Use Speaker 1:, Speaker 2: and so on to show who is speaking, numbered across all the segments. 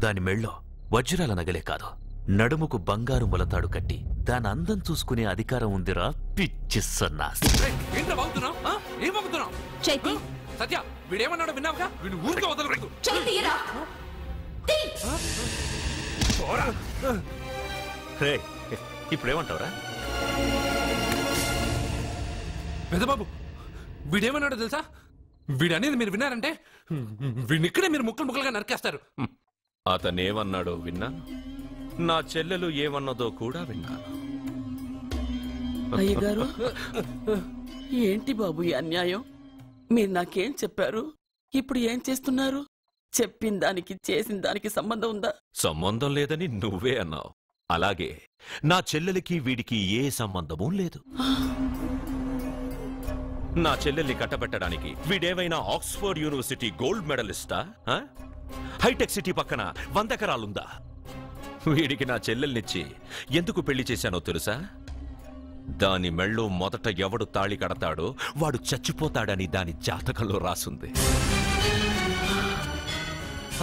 Speaker 1: దాని మెళ్ళో వజ్రాల నగలే కాదు, నడుముకు బంగారు మొలతాడు కట్టి దాని అందం చూసుకునే అధికారం ఉందిరా పిచ్చి సన్నాసి.
Speaker 2: సత్య వీడేమన్నాడో విన్నావుగా? వీడు ఊరికే వదలకూడదు.
Speaker 1: ఇప్పుడేమంటావురా?
Speaker 2: పెద్దబాబు వీడేమన్నాడో తెలుసా? వీడనేది మీరు విన్నారంటే వీడినిక్కడే మీరు ముక్కలు ముక్కలుగా నరికేస్తారు.
Speaker 3: అతనేమన్నాడో విన్నా, నా చెల్లెలు ఏమన్నదో కూడా విన్నాను.
Speaker 4: అయ్యగారు, ఏంటి బాబు ఈ అన్యాయం? మీరు నాకేం చెప్పారు, ఇప్పుడు ఏం చేస్తున్నారు? చెప్పిన దానికి చేసిన దానికి సంబంధం ఉందా?
Speaker 3: సంబంధం లేదని నువ్వే అన్నావు. అలాగే నా చెల్లెలికి వీడికి ఏ సంబంధమూ లేదు. నా చెల్లెల్ని కట్టబెట్టడానికి వీడేమైనా ఆక్స్ఫర్డ్ యూనివర్సిటీ గోల్డ్ మెడలిస్టా? హైటెక్ సిటీ పక్కన 100 ఎకరాలుందా? వీడికి నా చెల్లెల్నిచ్చి ఎందుకు పెళ్లి చేశానో తెలుసా? దాని మెళ్ళో మొదట ఎవడు తాళి కడతాడో వాడు చచ్చిపోతాడని దాని జాతకంలో రాసుంది.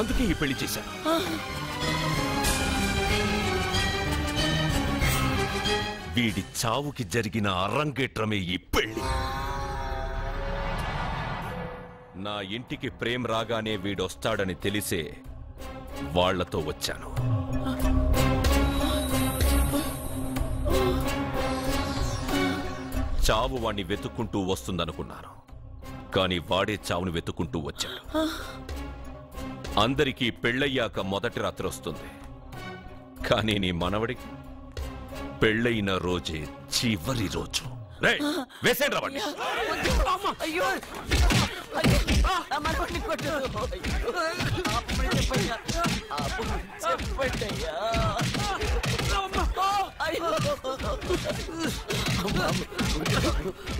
Speaker 3: అందుకే ఈ పెళ్లి చేశాను. వీడి చావుకి జరిగిన అరంగేట్రమే ఈ పెళ్లి. నా ఇంటికి ప్రేమ్ రాగానే వీడొస్తాడని తెలిసే వాళ్లతో వచ్చాను. చావు వాణ్ణి వెతుక్కుంటూ వస్తుందనుకున్నాను, కాని వాడే చావును వెతుక్కుంటూ వచ్చాడు. అందరికీ పెళ్ళయ్యాక మొదటి రాత్రి వస్తుంది, కానీ నీ మనవడికి పెళ్ళైన రోజే చివరి రోజు. వేసేయండి రావండి.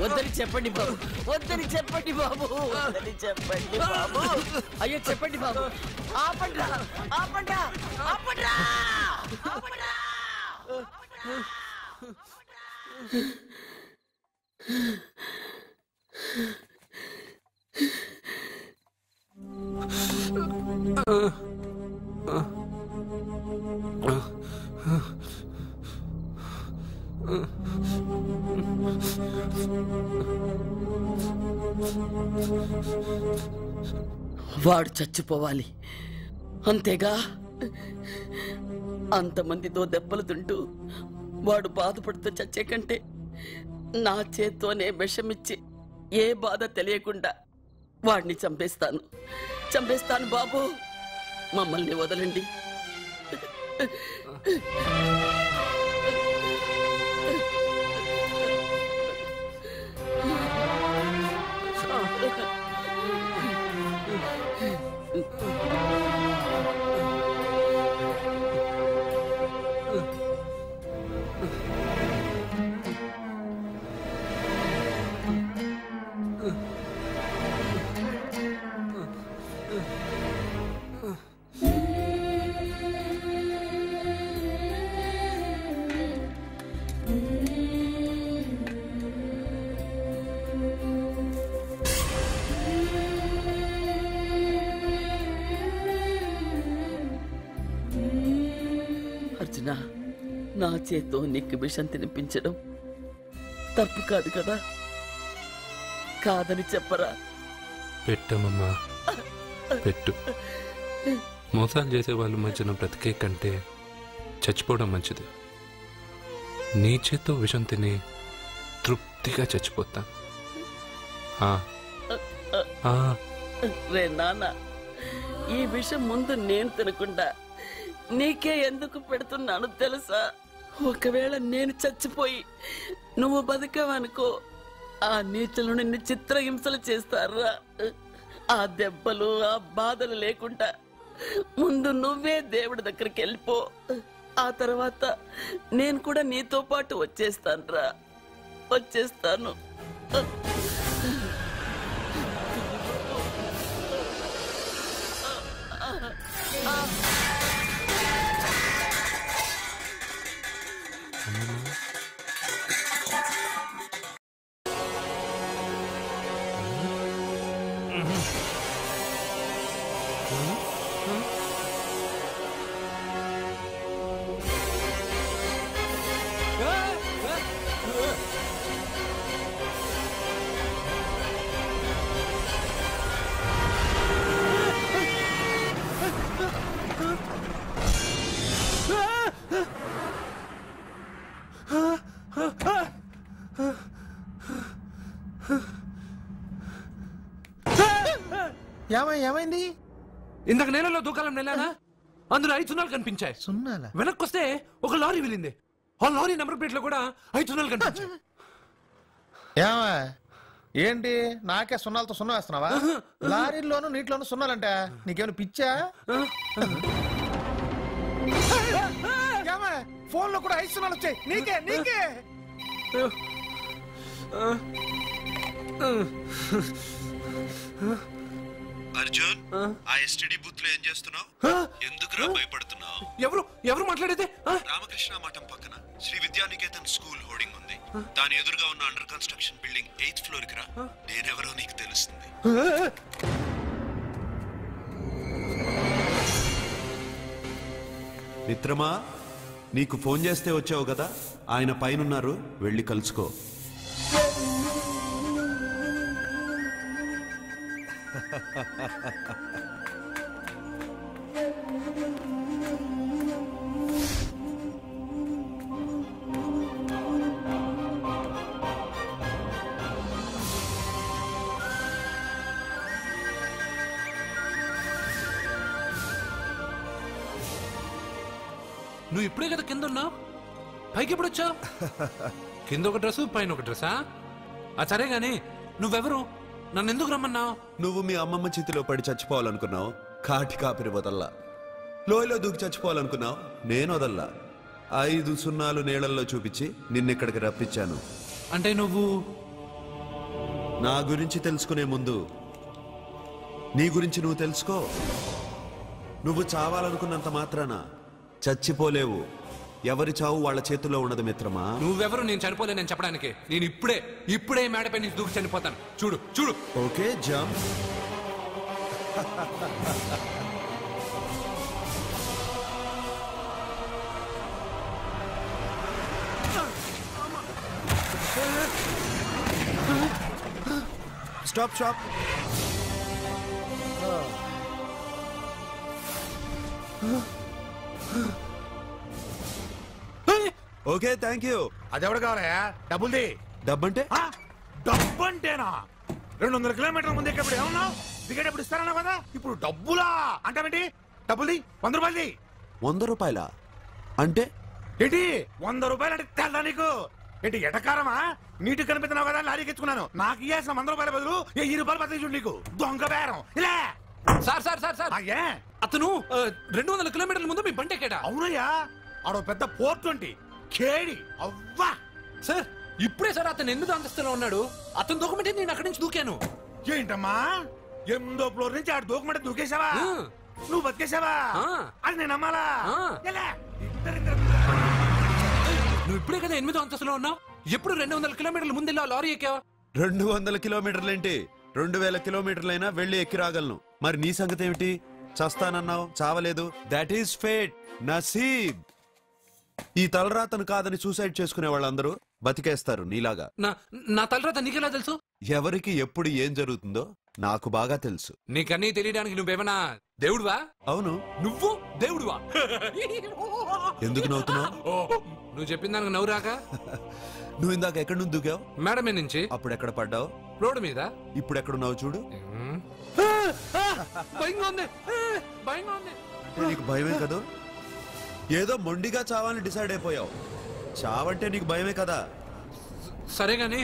Speaker 4: వద్దని చెప్పండి బాబు, వద్దని చెప్పండి బాబు, వద్దని చెప్పండి బాబు. అయ్యో చెప్పండి బాబు, ఆపండ్రా, ఆపండ్రా, ఆపండ్రా, ఆపండ్రా. వాడు చచ్చిపోవాలి అంతేగా? అంతమందితో దెబ్బలు తింటూ వాడు బాధపడుతూ చచ్చే కంటే నా చేత్తోనే విషమిచ్చి ఏ బాధ తెలియకుండా వాడిని చంపేస్తాను, చంపేస్తాను బాబు. మమ్మల్ని వదలండి. అర్జున, నా చేత్తో నీకు విషం తినిపించడం తప్పు కాదు కదా? కాదని చెప్పరా?
Speaker 5: పెట్టమమ్మా, పెట్టు. మోసాలు చేసే వాళ్ళ మధ్యన బ్రతికే కంటే చచ్చిపోవడం మంచిది. నీ చేత్తో విషం తిని తృప్తిగా చచ్చిపోతా.
Speaker 4: రే నాన్న, ఈ విషయం ముందు నేను తినకుండా నీకే ఎందుకు పెడుతున్నాను తెలుసా? ఒకవేళ నేను చచ్చిపోయి నువ్వు బతికావనుకో, ఆ నీచులు నిన్ను చిత్రహింసలు చేస్తారా? ఆ దెబ్బలు ఆ బాధలు లేకుండా ముందు నువ్వే దేవుడి దగ్గరికి వెళ్ళిపో. ఆ తర్వాత నేను కూడా నీతో పాటు వచ్చేస్తాను, వచ్చేస్తాను.
Speaker 6: ఏమైంది?
Speaker 2: ఇందాక నేలలో దూకాలం నెలానా అందులో 5 సున్నాలు కనిపించాయి.
Speaker 6: సున్నాలా?
Speaker 2: వెనక్కి వస్తే ఒక లారీ వెళ్ళింది. ఆ లారీ నెంబర్ ప్లేట్ లో కూడా 5 సున్నాలు కనిపించాయి.
Speaker 6: ఏమా ఏంటి నాకే సున్నాలతో సున్నా వేస్తున్నావా? లారీల్లోనూ నీటిలోనూ సున్నాలంట. నీకేమైనా పిచ్చా? ఫోన్ లో కూడా 5 సున్నాలు వచ్చాయి. నీకే
Speaker 7: అర్జున్, ఆ ఎస్టీడీ బూత్ లో ఏం చేస్తున్నావు? ఎందుకురా భయపడుతున్నావు?
Speaker 2: ఎవరు మాట్లాడేది?
Speaker 7: రామకృష్ణ మఠం పక్కన శ్రీ విద్యానికేతన్ స్కూల్ హోర్డింగ్ ఉంది. దాని ఎదురుగా ఉన్న under construction building 8th floor కి రా. నేనెవరో నీకు తెలుస్తుంది. మిత్రమా, నీకు ఫోన్ చేస్తే వచ్చావు కదా, ఆయన పైనున్నారు, వెళ్ళి కలుసుకో.
Speaker 2: నువ్వు ఇప్పుడే కదా కింద ఉన్నావు, పైకి ఎప్పుడు వచ్చావు? కింద ఒక డ్రెస్ పైన ఒక డ్రెస్సా? సరే గాని నువ్వెవరు? నన్ను ఎందుకు రమ్మన్నావు?
Speaker 7: నువ్వు మీ అమ్మమ్మ చేతిలో పడి చచ్చిపోవాలనుకున్నావు, కాటి కాపిరి వదల్లా. లోయలో దూకి చచ్చిపోవాలనుకున్నావు, నేను వదల్లా. 5 సున్నాలు నీళ్ళల్లో చూపించి నిన్నెక్కడికి రప్పించాను.
Speaker 2: అంటే నువ్వు
Speaker 7: నా గురించి తెలుసుకునే ముందు నీ గురించి నువ్వు తెలుసుకో. నువ్వు చావాలనుకున్నంత మాత్రాన చచ్చిపోలేవు. ఎవరి చావు వాళ్ళ చేతుల్లో ఉండదు మిత్రమా.
Speaker 2: నువ్వెవరు నేను చనిపోలేనని చెప్పడానికి? నేను ఇప్పుడే మేడపై నుంచి దూకి చనిపోతాను. చూడు.
Speaker 7: Okay, jump. Stop. Okay, thank you.
Speaker 6: అది ఎవడు కావాలయా? డబ్బుల్ది.
Speaker 7: డబ్బంటే?
Speaker 6: డబ్బు అంటేనా? 200 కిలోమీటర్ల ముందు ఎక్కడ ఏమన్నావు? దిగేటప్పుడు ఇస్తారన్నా కదా, ఇప్పుడు డబ్బులా అంటావేంటి? డబ్బుల్ది 100 రూపాయలది.
Speaker 7: 100 రూపాయల అంటే
Speaker 6: ఏంటి? 100 రూపాయలు అంటే తెల్దా నీకు? ఏంటి ఎటకారమా? నీటి కనిపిస్తున్నావు కదా లారీకి ఎత్తుకున్నాను. నాకు ఇయ్యాల్సిన 100 రూపాయల బదులు 1000 రూపాయలు బదిలీ చూడు. నీకు దొంగ బేరం. ఇలా
Speaker 2: సార్ అతను 200 కిలోమీటర్ల ముందు మీ బండి ఎక్కాడా?
Speaker 6: అవునయ్యా, ఆడో పెద్ద పోర్ట్ వంటి కేడి. అవ్వా
Speaker 2: సార్, ఇప్పుడే సార్ అతను 8వ అంతస్తులో ఉన్నాడు. అతను దూకమంటే నేను అక్కడి నుంచి దూకాను.
Speaker 6: ఏంటమ్మా, 8వ ఫ్లోర్ నుంచి ఆడు దూకమంటే దూకేశావా? నువ్వు బతికేశావా? అది నేను నమ్మాలా?
Speaker 2: నువ్వు ఇప్పుడే కదా 8వ అంతస్తులో ఉన్నావు. ఎప్పుడు 200 కిలోమీటర్ల ముందు లారీ ఎక్కావా?
Speaker 7: 200 కిలోమీటర్లేంటి, 2000 కిలోమీటర్లైనా వెళ్ళి ఎక్కి రాగలను. మరి నీ సంగతి ఏమిటి? చస్తానన్నావు, చావలేదు. That is fate, నసీబ్. ఈ తలరాతను కాదని సూసైడ్ చేసుకునే వాళ్ళందరూ బతికేస్తారు నీలాగా.
Speaker 2: నా తలరాత నీకెలా తెలుసు?
Speaker 7: ఎవరికి ఎప్పుడు ఏం జరుగుతుందో నాకు బాగా తెలుసు.
Speaker 2: నీకన్నీ తెలియడానికి నువ్వేమన్నా దేవుడువా?
Speaker 7: అవును.
Speaker 2: నువ్వు దేవుడువా?
Speaker 7: ఎందుకు నవ్వుతున్నావు?
Speaker 2: నువ్వు చెప్పిన దానికి నవ్వు రాక?
Speaker 7: నువ్వు ఇందాక ఎక్కడి నుంచి దూకావు?
Speaker 2: మేడం మీద నుంచి.
Speaker 7: అప్పుడు ఎక్కడ పడ్డావు?
Speaker 2: రోడ్డు మీద.
Speaker 7: ఇప్పుడు ఎక్కడున్నావు చూడు.
Speaker 2: భయంగా ఉంది.
Speaker 7: అంటే నీకు భయమే కదా? ఏదో మొండిగా చావాలని డిసైడ్ అయిపోయావు. చావంటే నీకు భయమే కదా?
Speaker 2: సరే గాని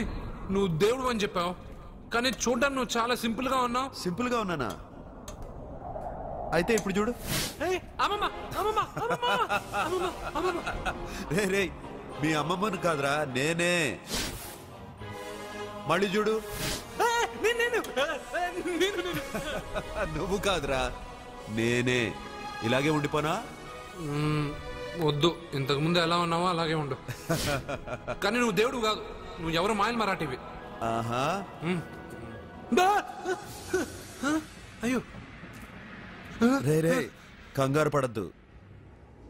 Speaker 2: నువ్వు దేవుడు అని చెప్పావు, కానీ చూడడానికి నువ్వు చాలా సింపుల్ గా ఉన్నావు.
Speaker 7: సింపుల్ గా ఉన్నానా? అయితే ఇప్పుడు చూడు. రే, మీ అమ్మమ్మను కాదురా, నేనే. మళ్ళీ చూడు. నువ్వు కాదురా, నేనే. ఇలాగే ఉండిపోనా?
Speaker 2: వద్దు, ఇంతకు ముందు ఎలా ఉన్నావో అలాగే ఉండు. కానీ నువ్వు దేవుడు కాదు, నువ్వు ఎవరు మాయలు మరాఠీవి.
Speaker 7: ఆహా.
Speaker 2: అయ్యో,
Speaker 7: రే, కంగారు పడద్దు.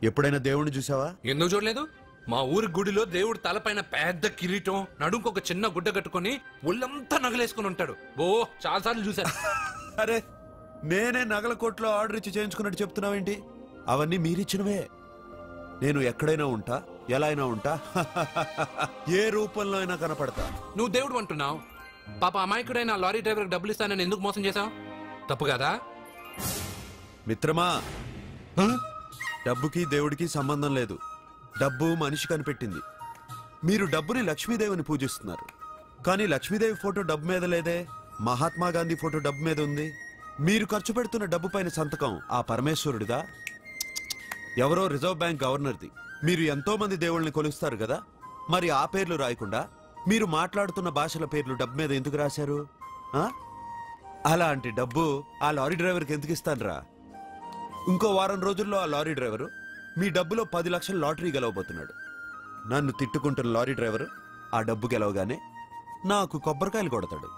Speaker 7: ఎప్పుడైనా దేవుణ్ణి చూసావా?
Speaker 2: ఎందుకు చూడలేదు? మా ఊరి గుడిలో దేవుడు తలపైన పెద్ద కిరీటం, నడుంకు ఒక చిన్న గుడ్డ కట్టుకుని ఒళ్ళంతా నగలేసుకుని ఉంటాడు. ఓ, చాలా సార్లు చూశాను.
Speaker 7: అరే, నేనే నగల కొట్లో ఆర్డర్ ఇచ్చి చేయించుకున్నట్టు చెప్తున్నావేంటి? అవన్నీ మీరిచ్చినవే. నేను ఎక్కడైనా ఉంటా, ఎలా అయినా ఉంటా, ఏ రూపంలో అయినా కనపడతా.
Speaker 2: నువ్వు దేవుడు అంటున్నావు. పాప అమాయకుడైన లారీ డ్రైవర్ డబ్బులు ఇస్తానని ఎందుకు మోసం చేశావు? తప్పు కదా?
Speaker 7: మిత్రమా, డబ్బుకి దేవుడికి సంబంధం లేదు. డబ్బు మనిషి కనిపెట్టింది. మీరు డబ్బుని లక్ష్మీదేవిని పూజిస్తున్నారు, కానీ లక్ష్మీదేవి ఫోటో డబ్బు మీద లేదే. మహాత్మా గాంధీ ఫోటో డబ్బు మీద ఉంది. మీరు ఖర్చు పెడుతున్న డబ్బు పైన సంతకం ఆ పరమేశ్వరుడిదా, ఎవరో రిజర్వ్ బ్యాంక్ గవర్నర్ది? మీరు ఎంతో మంది దేవుళ్ళని కొలుస్తారు కదా, మరి ఆ పేర్లు రాయకుండా మీరు మాట్లాడుతున్న భాషల పేర్లు డబ్బు మీద ఎందుకు రాశారు? అలాంటి డబ్బు ఆ లారీ డ్రైవర్కి ఎందుకు ఇస్తానురా? ఇంకో వారం రోజుల్లో ఆ లారీ డ్రైవరు మీ డబ్బులో 10 లక్షల లాటరీ గెలవబోతున్నాడు. నన్ను తిట్టుకుంటున్న లారీ డ్రైవరు ఆ డబ్బు గెలవగానే నాకు కొబ్బరికాయలు కొడతాడు.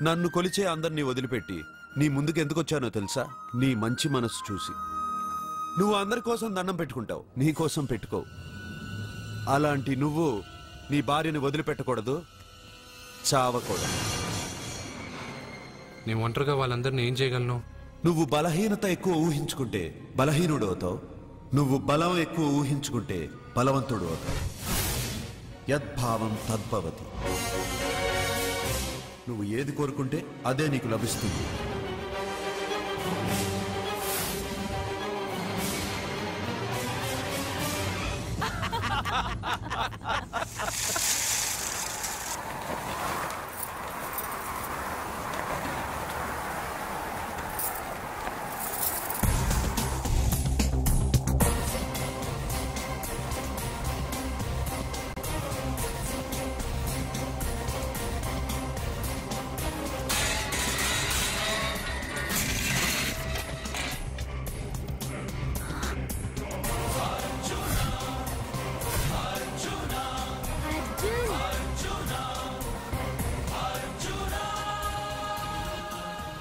Speaker 7: నన్ను కొలిచే అందరినీ వదిలిపెట్టి నీ ముందుకు ఎందుకు వచ్చానో తెలుసా? నీ మంచి మనసు చూసి. నువ్వు అందరి కోసం దండం పెట్టుకుంటావు, నీ కోసం పెట్టుకోవు. అలాంటి నువ్వు నీ భార్యని వదిలిపెట్టకూడదు, చావకూడదు.
Speaker 5: నీ ఒంటరిగా వాళ్ళందరినీ ఏం చేయగలను?
Speaker 7: నువ్వు బలహీనత ఎక్కువ ఊహించుకుంటే బలహీనుడు అవుతావు, నువ్వు బలం ఎక్కువ ఊహించుకుంటే బలవంతుడు అవుతావు. యద్భావం తద్భవతి. నువ్వు ఏది కోరుకుంటే అదే నీకు లభిస్తుంది.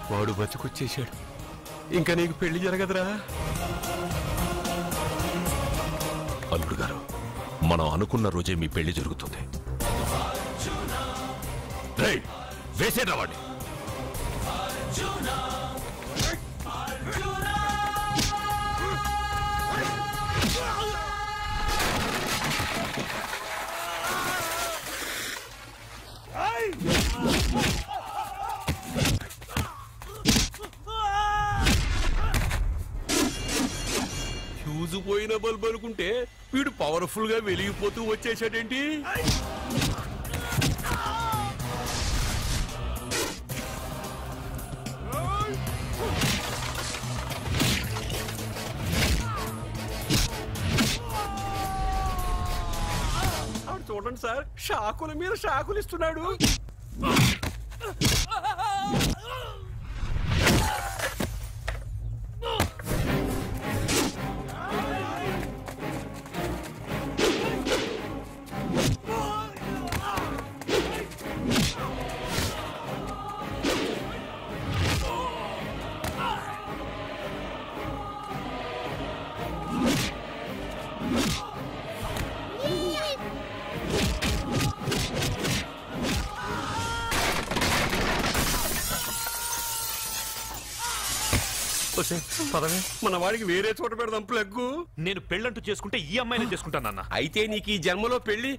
Speaker 3: వాడు బతుకొచ్చేశాడు. ఇంకా నీకు పెళ్లి జరగదురా. అల్లుడు గారు, మనం అనుకున్న రోజే మీ పెళ్లి జరుగుతుంది. వేసేరా వాడిని. పోయిన బల్బు అనుకుంటే వీడు పవర్ఫుల్ గా వెలిగిపోతూ వచ్చేసాడేంటి? చూడండి సార్, షాకుల మీద షాకులు ఇస్తున్నాడు. పదవే, మన వాడికి వేరే చోట పెడదాం ప్లగ్గు.
Speaker 1: నేను పెళ్ళంటూ చేసుకుంటే ఈ అమ్మాయిని చేసుకుంటానన్నా.
Speaker 3: అయితే నీకు ఈ జన్మలో పెళ్లి.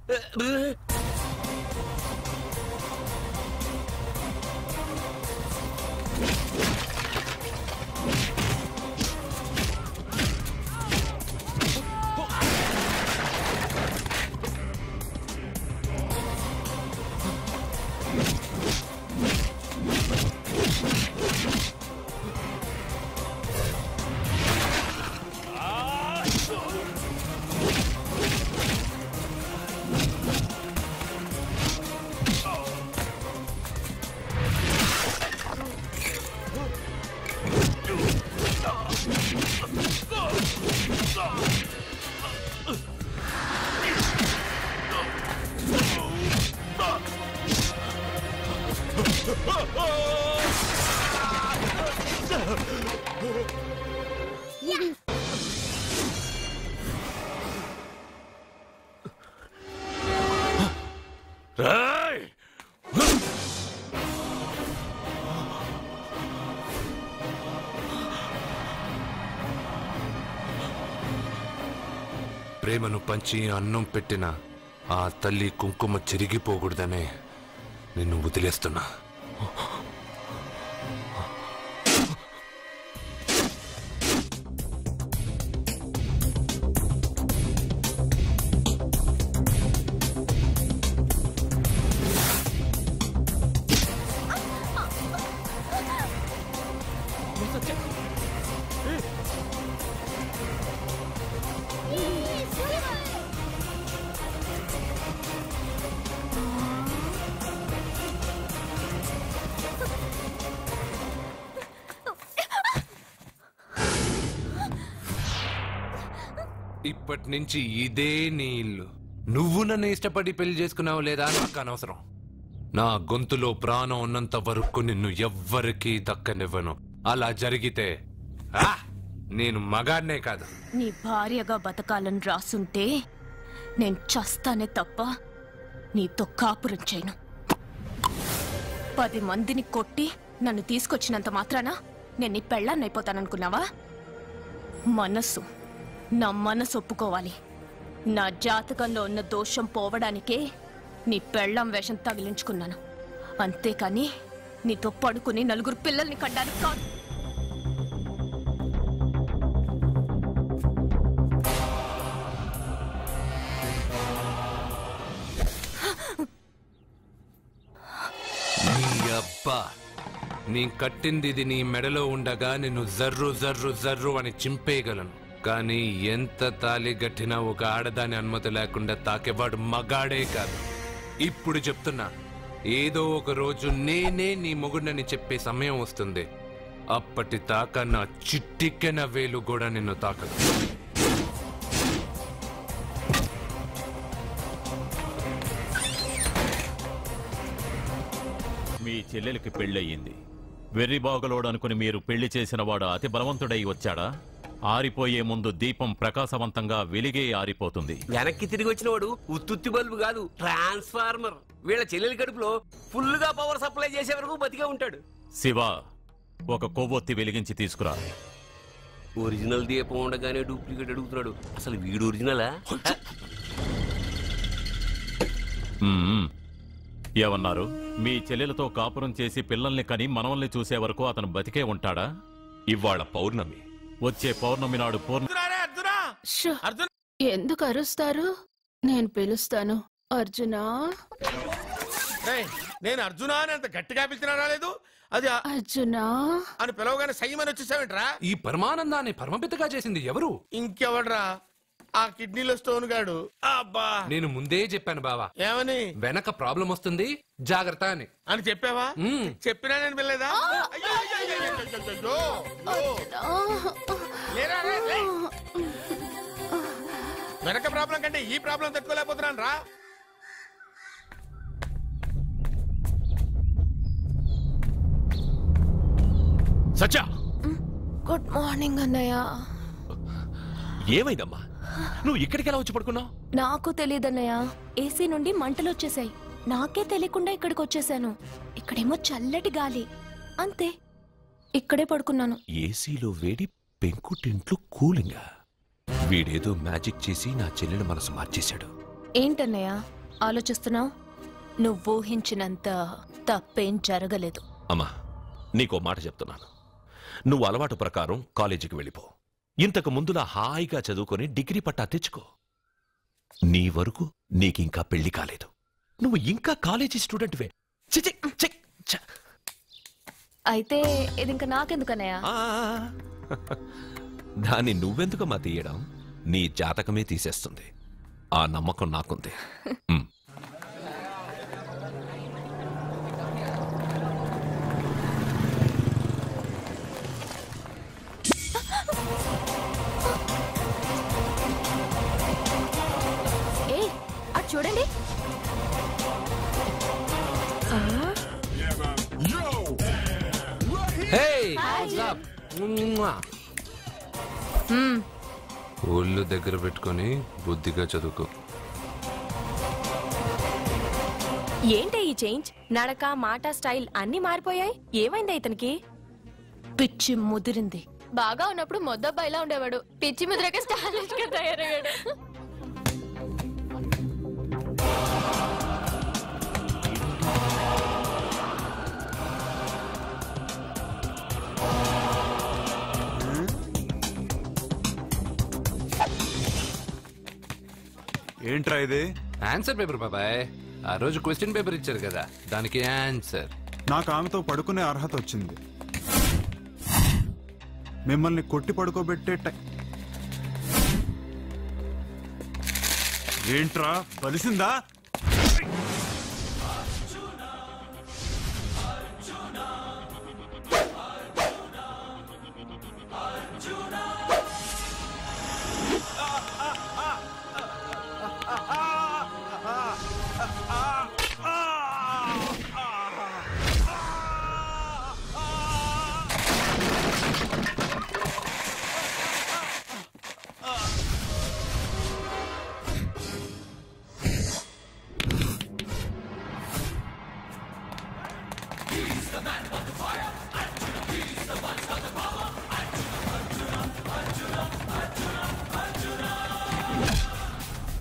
Speaker 5: ప్రేమను పంచి అన్నం పెట్టిన ఆ తల్లి కుంకుమ చెరిగిపోకూడదనే నిన్ను వదిలేస్తున్నా.
Speaker 2: ఇప్పటి నుంచి ఇదే నీ ఇల్లు. నువ్వు నన్ను ఇష్టపడి పెళ్లి చేసుకున్నావు లేదా నాకు అనవసరం. నా గొంతులో ప్రాణం ఉన్నంత వరకు నిన్ను ఎవ్వరికీ దక్కనివ్వను. అలా జరిగితే నేను మగాన్నే కాదు.
Speaker 8: నీ భార్యగా బతకాలని రాసుంటే నేను చస్తానే తప్ప నీతో కాపురం చేయను. 10 మందిని కొట్టి నన్ను తీసుకొచ్చినంత మాత్రాన నేను నీ పెళ్ళాన్నైపోతాననుకున్నావా? నా మనసు ఒప్పుకోవాలి. నా జాతకంలో ఉన్న దోషం పోవడానికే నీ పెళ్ళాం వేషం తగిలించుకున్నాను. అంతేకాని నీతో పడుకుని 4 పిల్లల్ని కనడానికి కాదు.
Speaker 2: నీ కట్టింది ఇది నీ మెడలో ఉండగా నిన్ను జర్రు జర్రు జర్రు అని చింపేయగలను. కానీ ఎంత తాలి గట్టినా ఒక ఆడదాని అనుమతి లేకుండా తాకేవాడు మగాడే కాదు. ఇప్పుడు చెప్తున్నా, ఏదో ఒక రోజు నేనే నీ మొగుడని చెప్పే సమయం వస్తుంది. అప్పటి తాక నా చిట్టికెన వేలు కూడా నిన్ను తాకదు.
Speaker 3: మీ చెల్లెలికి పెళ్ళయింది. వెర్రిబాగులోడు అనుకుని మీరు పెళ్లి చేసిన వాడు అతి బలవంతుడై వచ్చాడా? ఆరిపోయే ముందు దీపం ప్రకాశవంతంగా వెలిగే ఆరిపోతుంది.
Speaker 9: వెనక్కి తిరిగి వచ్చిన వాడు ఉత్తుత్తి బల్బు కాదు, ట్రాన్స్ఫార్మర్. వీళ్ళ చెల్లెలి కడుపులో ఫుల్ గా పవర్ సప్లై చేసే వరకు బతికే ఉంటాడు.
Speaker 3: శివ, ఒక కొవ్వొత్తి వెలిగించి తీసుకురా.
Speaker 9: ఒరిజినల్ దీపం ఉండగానే డూప్లికేట్ అడుగుతున్నాడు. అసలు వీడు ఒరిజినలా?
Speaker 3: ఏమన్నారు? మీ చెల్లెలతో కాపురం చేసి పిల్లల్ని కని మనవల్ని చూసే వరకు అతను బతికే ఉంటాడా?
Speaker 10: ఇవాళ పౌర్ణమి.
Speaker 3: వచ్చే పౌర్ణమి నాడు
Speaker 8: ఎందుకు అరుస్తారు? నేను పిలుస్తాను. అర్జునా.
Speaker 6: నేను అర్జునా అని అంత గట్టిగా పిలిచినా రాలేదు. అది
Speaker 8: అర్జునా
Speaker 6: అని పిలవగానే సైమని వచ్చేసావేంట్రా?
Speaker 2: ఈ పరమానందాన్ని పరమపితగా చేసింది ఎవరు?
Speaker 6: ఇంకెవడ్రా? ఆ కిడ్నీలో స్టోన్ గాడు. అబ్బా,
Speaker 2: నేను ముందే చెప్పాను బావా.
Speaker 6: ఏమని?
Speaker 2: వెనక ప్రాబ్లం వస్తుంది, జాగ్రత్త అని
Speaker 6: చెప్పావా? చెప్పినా నేను వెళ్ళలేదా? వెనక ప్రాబ్లం కంటే ఈ ప్రాబ్లం తట్టుకోలేకపోతున్నాను రా.
Speaker 3: సత్య,
Speaker 8: గుడ్ మార్నింగ్ అన్నయ్య.
Speaker 3: ఏమైందమ్మా? నువ్వు ఇక్కడికి ఎలా వచ్చి పడుకున్నావు?
Speaker 8: నాకు తెలియదన్నయ్య. ఏసీ నుండి మంటలు వచ్చేసాయి. నాకే తెలియకుండా ఇక్కడికి వచ్చేసాను. ఇక్కడేమో చల్లటి గాలి, అంతే. ఇక్కడే పడుకున్నాను.
Speaker 10: ఏసీలో వేడి, పెంకుటింట్లో కూలింగా. వీడేదో మ్యాజిక్ చేసి నా చెల్లెల మనసు మార్చేశాడు.
Speaker 8: ఏంటన్నయ్య ఆలోచిస్తున్నావు? నువ్వు ఊహించినంత తప్పేం జరగలేదు.
Speaker 3: అమ్మా, నీకో మాట చెప్తున్నాను. నువ్వు అలవాటు ప్రకారం కాలేజీకి వెళ్ళిపో. ఇంతకు ముందులా హాయిగా చదువుకొని డిగ్రీ పట్టా తెచ్చుకో. నీ వరకు నీకింకా పెళ్లి కాలేదు. నువ్వు ఇంకా కాలేజీ స్టూడెంట్వే.
Speaker 8: అయితే ఇది ఇంకా నాకెందుకన్నయ్య?
Speaker 3: దాన్ని నువ్వెందుకమ్మా తీయడం? నీ జాతకమే తీసేస్తుంది. ఆ నమ్మకం నాకుంది.
Speaker 8: చూడండి.
Speaker 2: ఒళ్ళు దగ్గర పెట్టుకొని బుద్ధిగా చదువుకో.
Speaker 8: ఏంటి ఈ చేంజ్? నడక, మాట, స్టైల్ అన్ని మారిపోయాయి. ఏమైంది ఇతనికి? పిచ్చి ముదిరింది. బాగా ఉన్నప్పుడు మొద్దబ్బాయిలా ఉండేవాడు. పిచ్చి ముద్రగా స్టైలిష్ గా తయారయ్యాడు.
Speaker 7: ఏంట్రా ఇది?
Speaker 2: ఆన్సర్ పేపర్ బాబాయ్. ఆ రోజు క్వశ్చన్ పేపర్ ఇచ్చారు కదా, దానికి ఆన్సర్.
Speaker 11: నాకు ఆమెతో పడుకునే అర్హత వచ్చింది. మిమ్మల్ని కొట్టి పడుకోబెట్టే ఏంట్రా బలిసిందా?